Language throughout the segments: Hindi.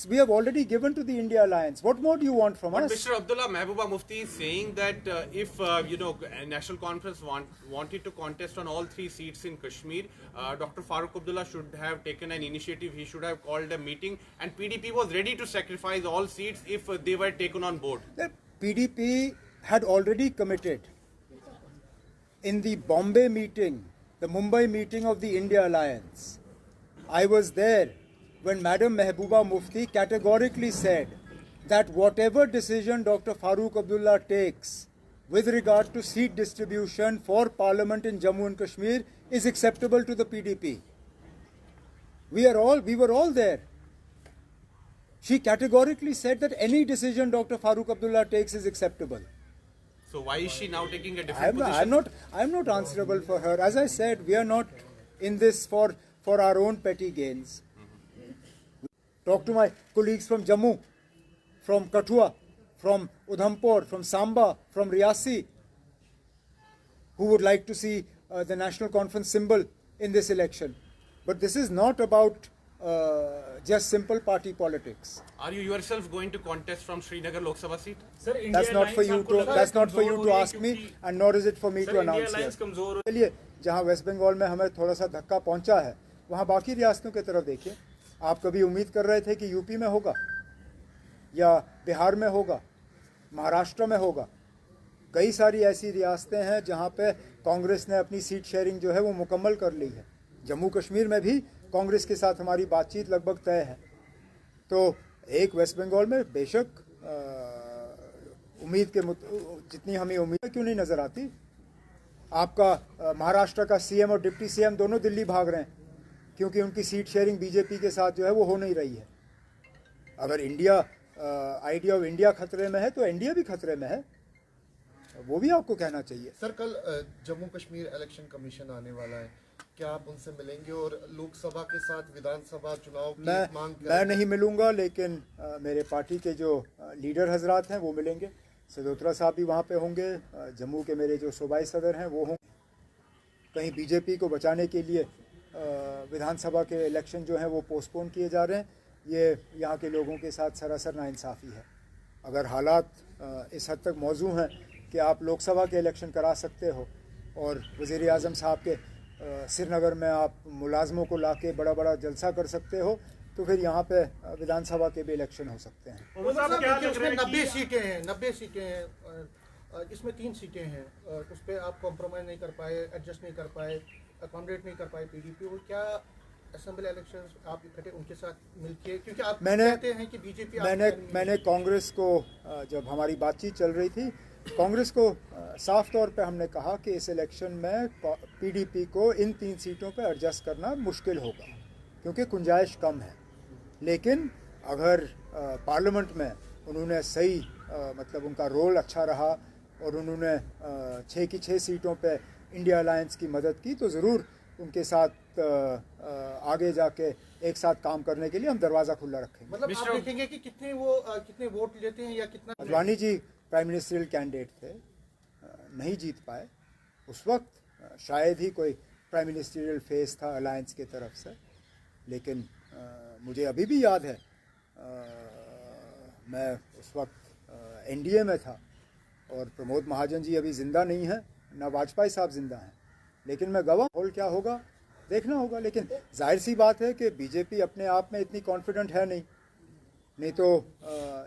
We have already given to the India Alliance. What more do you want from us? But Mr. Abdullah, Mehbooba Mufti is saying that if National Conference wanted to contest on all 3 seats in Kashmir, Dr. Farooq Abdullah should have taken an initiative. He should have called a meeting, and PDP was ready to sacrifice all seats if they were taken on board. The PDP had already committed in the Bombay meeting, the Mumbai meeting of the India Alliance. I was there when Madam Mehbooba Mufti categorically said that whatever decision Dr. Farooq Abdullah takes with regard to seat distribution for Parliament in Jammu and Kashmir is acceptable to the PDP. We were all there. She categorically said that any decision Dr. Farooq Abdullah takes is acceptable. So why is she now taking a different position? I'm not answerable for her. As I said, we are not in this for our own petty gains. Talk to my colleagues from Jammu, from Kathua, from Udhampur, from Samba, from Riyasi, who would like to see the National Conference symbol in this election. But this is not about just simple party politics. Are you yourself going to contest from Srinagar Lok Sabha seat? Sir, That's not for you to ask me, and nor is it for me to announce here. चलिए, जहाँ वेस्ट बंगाल में हमें थोड़ा सा धक्का पहुँचा है, वहाँ बाकी रियासतों की तरफ देखिए. आप कभी उम्मीद कर रहे थे कि यूपी में होगा, या बिहार में होगा, महाराष्ट्र में होगा? कई सारी ऐसी रियासतें हैं जहाँ पे कांग्रेस ने अपनी सीट शेयरिंग जो है वो मुकम्मल कर ली है. जम्मू कश्मीर में भी कांग्रेस के साथ हमारी बातचीत लगभग तय है. तो एक वेस्ट बंगाल में बेशक उम्मीद के जितनी हमें उम्मीद क्यों नहीं नजर आती. आपका महाराष्ट्र का सीएम और डिप्टी सीएम दोनों दिल्ली भाग रहे हैं क्योंकि उनकी सीट शेयरिंग बीजेपी के साथ जो है वो हो नहीं रही है. अगर आइडिया ऑफ इंडिया खतरे में है तो इंडिया भी खतरे में है, वो भी आपको कहना चाहिए. सर, कल जम्मू कश्मीर इलेक्शन कमीशन आने वाला है, क्या आप उनसे मिलेंगे और लोकसभा के साथ विधानसभा चुनाव की मांग करेंगे? मैं नहीं मिलूंगा, लेकिन मेरे पार्टी के जो लीडर हजरात हैं वो मिलेंगे. सदोत्रा साहब भी वहाँ पे होंगे, जम्मू के मेरे जो सूबाई सदर हैं वो होंगे. कहीं बीजेपी को बचाने के लिए विधानसभा के इलेक्शन जो हैं वो पोस्टपोन किए जा रहे हैं. ये यहाँ के लोगों के साथ सरासर नाइंसाफ़ी है. अगर हालात इस हद तक मौजू हैं कि आप लोकसभा के इलेक्शन करा सकते हो और वज़ीर आज़म साहब के श्रीनगर में आप मुलाजमों को लाके बड़ा बड़ा जलसा कर सकते हो, तो फिर यहाँ पे विधानसभा के भी इलेक्शन हो सकते हैं. 90 सीटें हैं, इसमें 3 सीटें हैं, उस पर आप कॉम्प्रोमाइज़ नहीं कर पाए, एडजस्ट नहीं कर पाए, अकोमोडेट नहीं कर पाए पीडीपी. और क्या असेंबली इलेक्शंस आप इकट्ठे उनके साथ मिलके, क्योंकि आप कहते हैं कि बीजेपी, मैंने कांग्रेस को, जब हमारी बातचीत चल रही थी, कांग्रेस को साफ तौर पे हमने कहा कि इस इलेक्शन में पीडीपी को इन 3 सीटों पे एडजस्ट करना मुश्किल होगा क्योंकि गुंजाइश कम है. लेकिन अगर पार्लियामेंट में उन्होंने सही मतलब उनका रोल अच्छा रहा और उन्होंने 6 की 6 सीटों पे इंडिया अलायंस की मदद की, तो ज़रूर उनके साथ आगे जाके एक साथ काम करने के लिए हम दरवाज़ा खुला रखेंगे. मतलब आप देखेंगे कि कितने वोट लेते हैं या कितना. Advani ji prime ministerial candidate थे, नहीं जीत पाए. उस वक्त शायद ही कोई प्राइम मिनिस्ट्रियल फेस था अलायंस की तरफ से. लेकिन मुझे अभी भी याद है, मैं उस वक्त एनडीए में था और प्रमोद महाजन जी अभी ज़िंदा नहीं हैं, ना वाजपेयी साहब ज़िंदा हैं. लेकिन मैं गवाह, और क्या होगा देखना होगा. लेकिन जाहिर सी बात है कि बीजेपी अपने आप में इतनी कॉन्फिडेंट है नहीं तो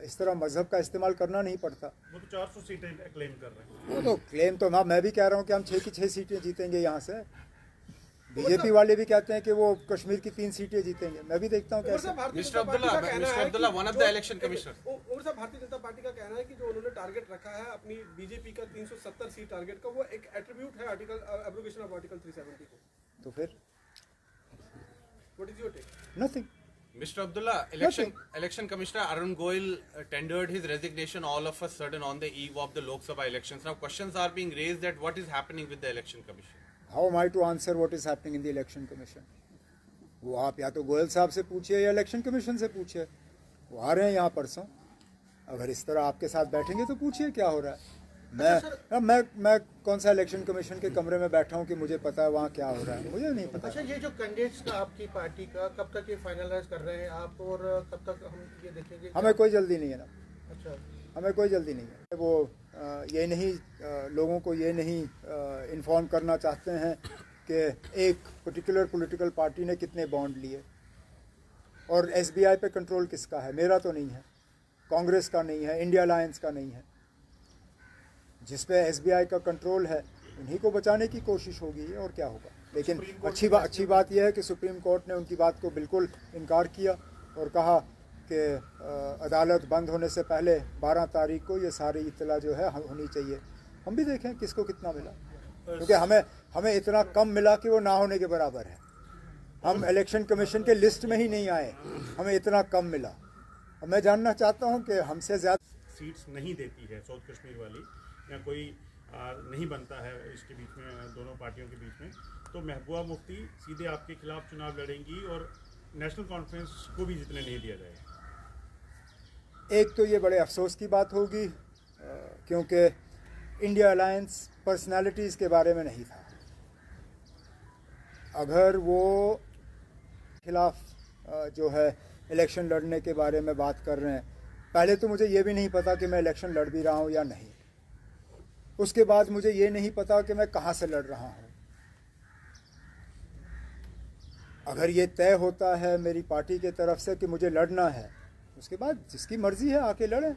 इस तरह मजहब का इस्तेमाल करना नहीं पड़ता. वो तो 400 सीटें क्लेम कर रहे हैं. वो तो क्लेम तो मैं भी कह रहा हूँ कि हम 6 की 6 सीटें जीतेंगे यहाँ से. बीजेपी वाले भी कहते हैं कि वो कश्मीर की 3 सीटें जीतेंगे. मैं भी देखता हूँ कैसे. Mister Abdullah, one of the election commissioner. और साहब, भारतीय जनता पार्टी का कहना है कि जो उन्होंने टारगेट रखा है अपनी बीजेपी का 370 सीट टारगेट का, वो एक एट्रीब्यूट है एब्रोगेशन ऑफ आर्टिकल 370 को. तो फिर what is your take? Nothing. Mr. Abdullah, Election Commissioner Arun Goyal tendered his resignation all of a sudden on the eve of the Lok Sabha elections. Now questions are being raised that what is happening with the Election Commission. How am I to answer what is happening in the Election Commission? वो आप या तो गोयल साहब से पूछिए या इलेक्शन कमीशन से पूछिए. वो आ रहे हैं यहाँ परसों. अगर इस तरह आपके साथ बैठेंगे तो पूछिए क्या हो रहा है. मैं कौन सा इलेक्शन कमीशन के कमरे में बैठा हूँ कि मुझे पता है वहाँ क्या हो रहा है? मुझे नहीं पता. अच्छा, ये जो कैंडिडेट्स का आपकी पार्टी का कब तक ये फाइनलाइज कर रहे हैं आप, और कब तक हम जाएंगे? हमें कोई जल्दी नहीं है ना, अच्छा, हमें कोई जल्दी नहीं है। वो ये नहीं लोगों को ये नहीं इन्फॉर्म करना चाहते हैं कि एक पर्टिकुलर पॉलिटिकल पार्टी ने कितने बॉन्ड लिए और एसबीआई पे कंट्रोल किसका है। मेरा तो नहीं है, कांग्रेस का नहीं है, इंडिया अलायंस का नहीं है। जिस पे एसबीआई का कंट्रोल है उन्हीं को बचाने की कोशिश होगी और क्या होगा। लेकिन अच्छी बात यह है कि सुप्रीम कोर्ट ने उनकी बात को बिल्कुल इनकार किया और कहा कि अदालत बंद होने से पहले 12 तारीख को ये सारी इत्तला जो है होनी चाहिए। हम भी देखें किसको कितना मिला, क्योंकि हमें इतना कम मिला कि वो ना होने के बराबर है। हम इलेक्शन कमीशन के लिस्ट में ही नहीं आए, हमें इतना कम मिला। और मैं जानना चाहता हूँ कि हमसे ज़्यादा सीट्स नहीं देती है साउथ कश्मीर वाली, या कोई नहीं बनता है इसके बीच में, दोनों पार्टियों के बीच में, तो महबूबा मुफ्ती सीधे आपके खिलाफ चुनाव लड़ेंगी और नेशनल कॉन्फ्रेंस को भी जितने नहीं दिया जाएगा। एक तो ये बड़े अफसोस की बात होगी क्योंकि इंडिया अलायंस पर्सनालिटीज़ के बारे में नहीं था। अगर वो खिलाफ जो है इलेक्शन लड़ने के बारे में बात कर रहे हैं, पहले तो मुझे ये भी नहीं पता कि मैं इलेक्शन लड़ भी रहा हूँ या नहीं। उसके बाद मुझे ये नहीं पता कि मैं कहाँ से लड़ रहा हूँ। अगर ये तय होता है मेरी पार्टी की तरफ से कि मुझे लड़ना है, उसके बाद जिसकी मर्ज़ी है आके लड़ें।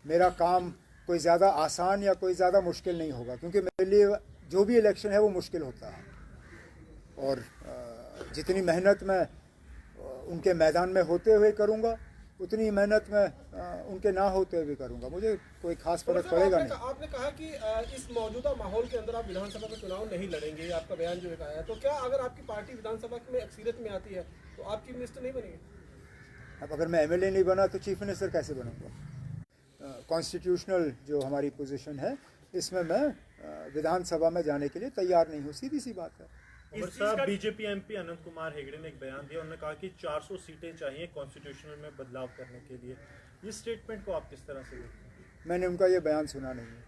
मेरा काम कोई ज़्यादा आसान या कोई ज़्यादा मुश्किल नहीं होगा, क्योंकि मेरे लिए जो भी इलेक्शन है वो मुश्किल होता है। और जितनी मेहनत मैं उनके मैदान में होते हुए करूँगा, उतनी मेहनत मैं उनके ना होते हुए भी करूँगा। मुझे कोई खास फर्क पड़ेगा नहीं। आपने कहा कि इस मौजूदा माहौल के अंदर आप विधानसभा का चुनाव नहीं लड़ेंगे, आपका बयान जो आया है, तो क्या अगर आपकी पार्टी विधानसभा में अक्सरियत में आती है तो आप चीफ मिनिस्टर नहीं बनेंगे? अब अगर मैं एमएलए नहीं बना तो चीफ मिनिस्टर कैसे बनूंगा? कॉन्स्टिट्यूशनल जो हमारी पोजीशन है, इसमें मैं विधानसभा में जाने के लिए तैयार नहीं हूँ, सीधी सी बात है। उमर साहब, बीजेपी एमपी अनंत कुमार हेगड़े ने एक बयान दिया, उन्होंने कहा कि 400 सीटें चाहिए कॉन्स्टिट्यूशनल में बदलाव करने के लिए। इस स्टेटमेंट को आप किस तरह से देखते हैं? मैंने उनका ये बयान सुना नहीं है।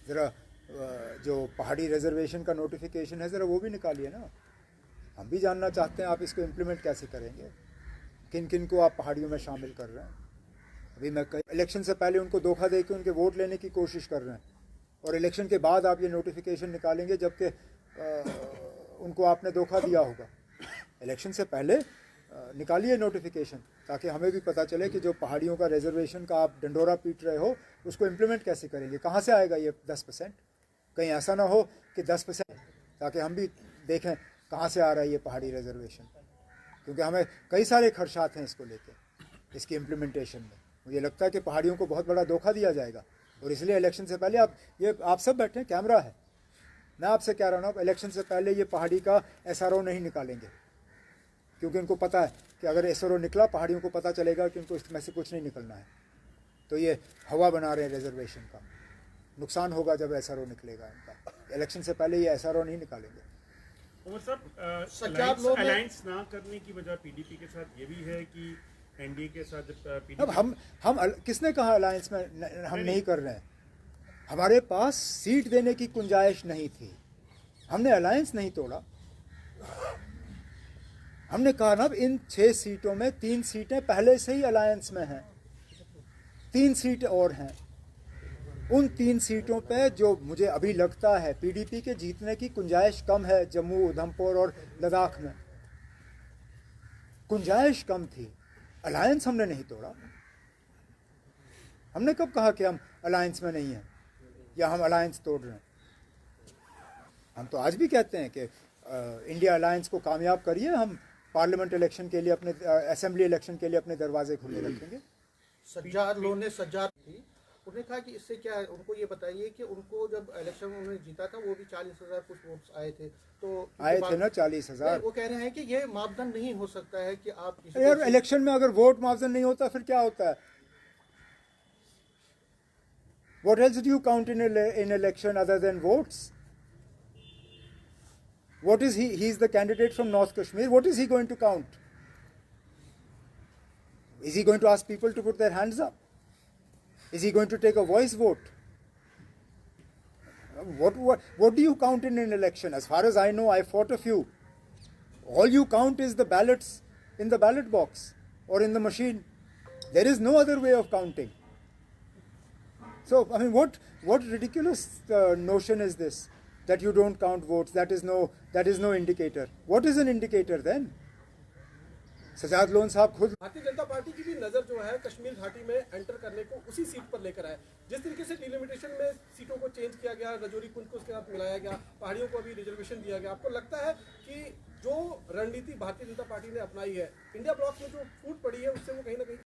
ज़रा जो पहाड़ी रिजर्वेशन का नोटिफिकेशन है, ज़रा वो भी निकालिए ना। हम भी जानना चाहते हैं आप इसको इम्प्लीमेंट कैसे करेंगे, किन किन को आप पहाड़ियों में शामिल कर रहे हैं। अभी मैं इलेक्शन से पहले उनको धोखा दे के उनके वोट लेने की कोशिश कर रहे हैं, और इलेक्शन के बाद आप ये नोटिफिकेशन निकालेंगे जबकि उनको आपने धोखा दिया होगा। इलेक्शन से पहले निकालिए नोटिफिकेशन, ताकि हमें भी पता चले कि जो पहाड़ियों का रिजर्वेशन का आप डंडोरा पीट रहे हो उसको इम्प्लीमेंट कैसे करेंगे, कहाँ से आएगा ये 10%। कहीं ऐसा ना हो कि 10%, ताकि हम भी देखें कहाँ से आ रहा है ये पहाड़ी रिजर्वेशन, क्योंकि हमें कई सारे खर्चात हैं इसको लेके, इसकी इम्प्लीमेंटेशन में। मुझे लगता है कि पहाड़ियों को बहुत बड़ा धोखा दिया जाएगा, और इसलिए इलेक्शन से पहले आप सब बैठे, कैमरा है, मैं आपसे कह रहा हूँ, आप इलेक्शन से पहले ये पहाड़ी का एसआरओ नहीं निकालेंगे, क्योंकि उनको पता है कि अगर एसआरओ निकला, पहाड़ियों को पता चलेगा कि उनको इसमें से कुछ नहीं निकलना है। तो ये हवा बना रहे हैं रिजर्वेशन का, नुकसान होगा जब एसआरओ निकलेगा इनका। इलेक्शन से पहले ये एसआरओ नहीं निकालेंगे। उमर साहब, अलायंस ना करने की वजह पीडीपी के साथ ये भी है कि एनडीए के साथ पीडीपी, अब हम किसने कहा अलायंस में हम नहीं कर रहे हैं? हमारे पास सीट देने की गुंजाइश नहीं थी, हमने अलायंस नहीं तोड़ा। हमने कहा ना, इन 6 सीटों में 3 सीटें पहले से ही अलायंस में हैं, 3 सीट और हैं। उन 3 सीटों पे जो मुझे अभी लगता है पीडीपी के जीतने की गुंजाइश कम है, जम्मू, उधमपुर और लद्दाख में गुंजाइश कम थी। अलायंस हमने नहीं तोड़ा। हमने कब कहा कि हम अलायंस में नहीं हैं या हम अलायंस तोड़ रहे हैं? हम तो आज भी कहते हैं कि इंडिया अलायंस को कामयाब करिए, हम पार्लियामेंट इलेक्शन के लिए, अपने असेंबली इलेक्शन के लिए अपने दरवाजे खुले रखेंगे। सज्जाद लोगों ने सज्जाद थी, उन्होंने कहा कि इससे क्या है, उनको ये बताइए कि उनको जब इलेक्शन उन्होंने जीता था वो भी 40,000 कुछ वोट्स आए थे, तो आए थे ना 40,000। वो कह रहे हैं कि ये मापदंड नहीं हो सकता है कि आप यार इलेक्शन में अगर वोट मापदंड नहीं होता फिर क्या होता है? What else do you count in election other than votes? What is he? He's the candidate from North Kashmir. What is he going to count? Is he going to ask people to put their hands up? Is he going to take a voice vote? What do you count in an election? As far as I know, I fought a few. All you count is the ballots in the ballot box or in the machine. There is no other way of counting. So, I mean, what ridiculous notion is this, that you don't count votes? That is no indicator. What is an indicator then? Sajad Lone साहब खुद भारतीय जनता पार्टी की भी नजर जो है कश्मीर घाटी में एंटर करने को उसी सीट पर लेकर आए। जिस तरीके से डिलिमिटेशन में सीटों को चेंज किया गया, रजौरी कुंज को उसके साथ मिलाया गया, पहाड़ियों को भी रिजर्वेशन दिया गया, आपको लगता है कि जो रणनीति भारतीय जनता पार्टी ने अपनाई है, इंडिया ब्लॉक में जो फूट पड़ी है उससे वो कहीं ना कहीं